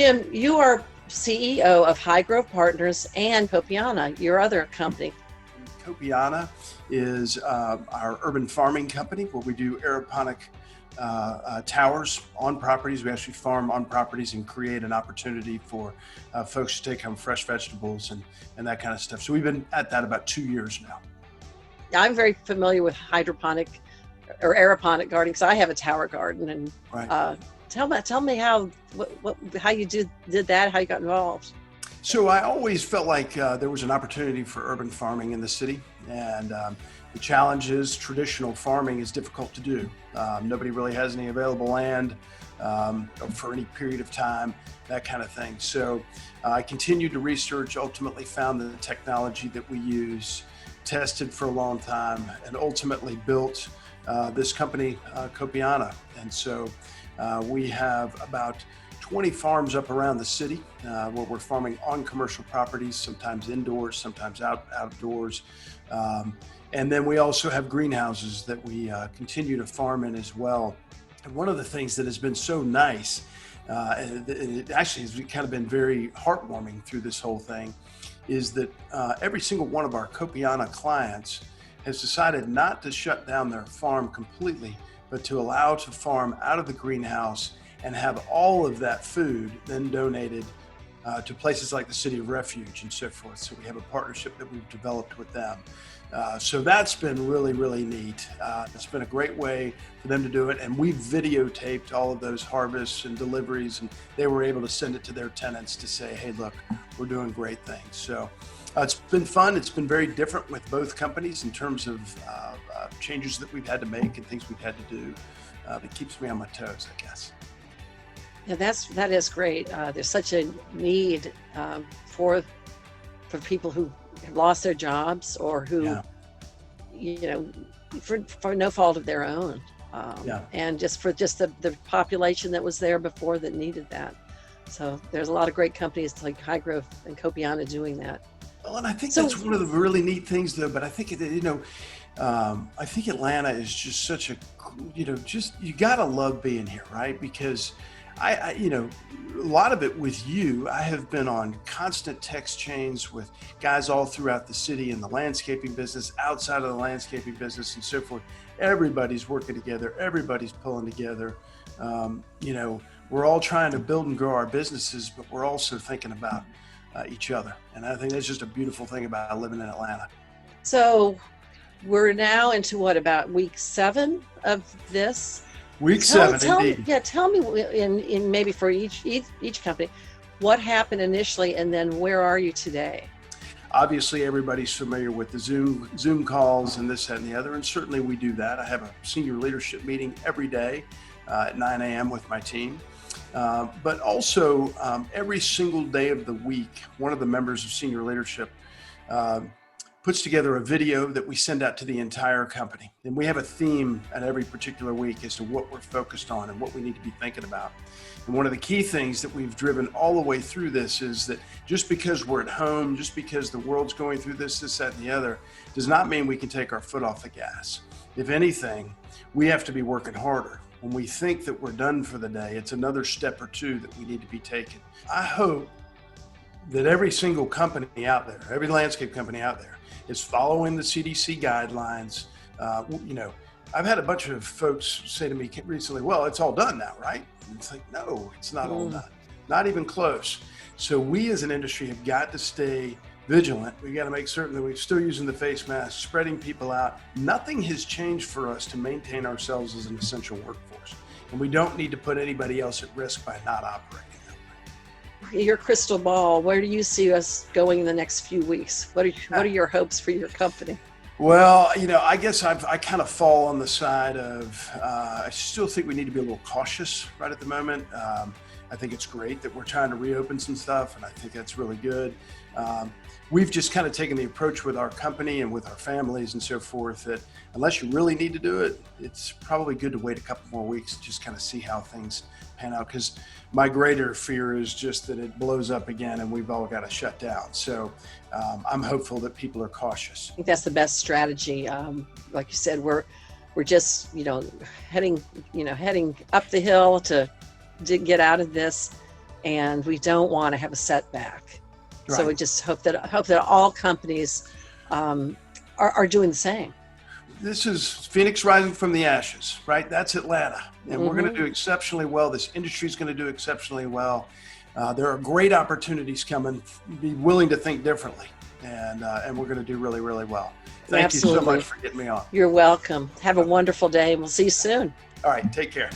Jim, you are CEO of High Grove Partners and Copiana, your other company. Copiana is our urban farming company where we do aeroponic towers on properties. We actually farm on properties and create an opportunity for folks to take home fresh vegetables and that kind of stuff. So we've been at that about 2 years now. I'm very familiar with hydroponic or aeroponic gardening because I have a tower garden. And right. Tell me how you did that, how you got involved. So I always felt like there was an opportunity for urban farming in the city, and the challenge is traditional farming is difficult to do. Nobody really has any available land for any period of time, that kind of thing. So I continued to research, ultimately found the technology that we use, tested for a long time, and ultimately built this company, Copiana. And so we have about 20 farms up around the city where we're farming on commercial properties, sometimes indoors, sometimes outdoors. And then we also have greenhouses that we continue to farm in as well. And one of the things that has been so nice, and it actually has kind of been very heartwarming through this whole thing, is that every single one of our Copiana clients has decided not to shut down their farm completely, but to allow to farm out of the greenhouse and have all of that food then donated to places like the City of Refuge and so forth. So we have a partnership that we've developed with them. So that's been really, really neat. It's been a great way for them to do it. And we videotaped all of those harvests and deliveries, and they were able to send it to their tenants to say, hey, look, we're doing great things. So it's been fun. It's been very different with both companies in terms of changes that we've had to make and things we've had to do. That keeps me on my toes, I guess. Yeah, that is great. There's such a need for people who have lost their jobs or who, for no fault of their own, and just the population that was there before that needed that. So there's a lot of great companies like High Grove and Copiana doing that. Well, and I think that's one of the really neat things, though. But I think I think Atlanta is just such a, you gotta love being here, right? Because I a lot of it with you, I have been on constant text chains with guys all throughout the city in the landscaping business, outside of the landscaping business and so forth. Everybody's working together. Everybody's pulling together. We're all trying to build and grow our businesses, but we're also thinking about each other. And I think that's just a beautiful thing about living in Atlanta. So we're now into about week 7 of this? Week 7, indeed. Yeah, tell me in maybe for each company, what happened initially, and then where are you today? Obviously, everybody's familiar with the Zoom calls and this, that, and the other, and certainly we do that. I have a senior leadership meeting every day at 9 a.m. with my team. But also every single day of the week, one of the members of senior leadership puts together a video that we send out to the entire company. And we have a theme at every particular week as to what we're focused on and what we need to be thinking about. And one of the key things that we've driven all the way through this is that just because we're at home, just because the world's going through this, that, and the other, does not mean we can take our foot off the gas. If anything, we have to be working harder. When we think that we're done for the day, it's another step or two that we need to be taking. I hope that every single company out there, every landscape company out there, is following the CDC guidelines. I've had a bunch of folks say to me recently, well, it's all done now, right? And it's like, no, it's not all done, not even close. So we as an industry have got to stay vigilant. We got to make certain that we're still using the face mask, spreading people out. Nothing has changed for us to maintain ourselves as an essential workforce. And we don't need to put anybody else at risk by not operating. Your crystal ball, where do you see us going in the next few weeks? What are your hopes for your company? Well, I guess I kind of fall on the side of, I still think we need to be a little cautious right at the moment. I think it's great that we're trying to reopen some stuff, and I think that's really good. We've just kind of taken the approach with our company and with our families and so forth that unless you really need to do it, it's probably good to wait a couple more weeks to just kind of see how things pan out. Because my greater fear is just that it blows up again and we've all got to shut down. So I'm hopeful that people are cautious. I think that's the best strategy. Like you said, we're just heading up the hill to get out of this. and we don't want to have a setback. Right. So we just hope that all companies are doing the same. This is Phoenix rising from the ashes, right? That's Atlanta, and we're going to do exceptionally well. This industry is going to do exceptionally well. There are great opportunities coming. Be willing to think differently, and we're going to do really, really well. Thank you so much for getting me on. You're welcome. Have a wonderful day, and we'll see you soon. All right, take care.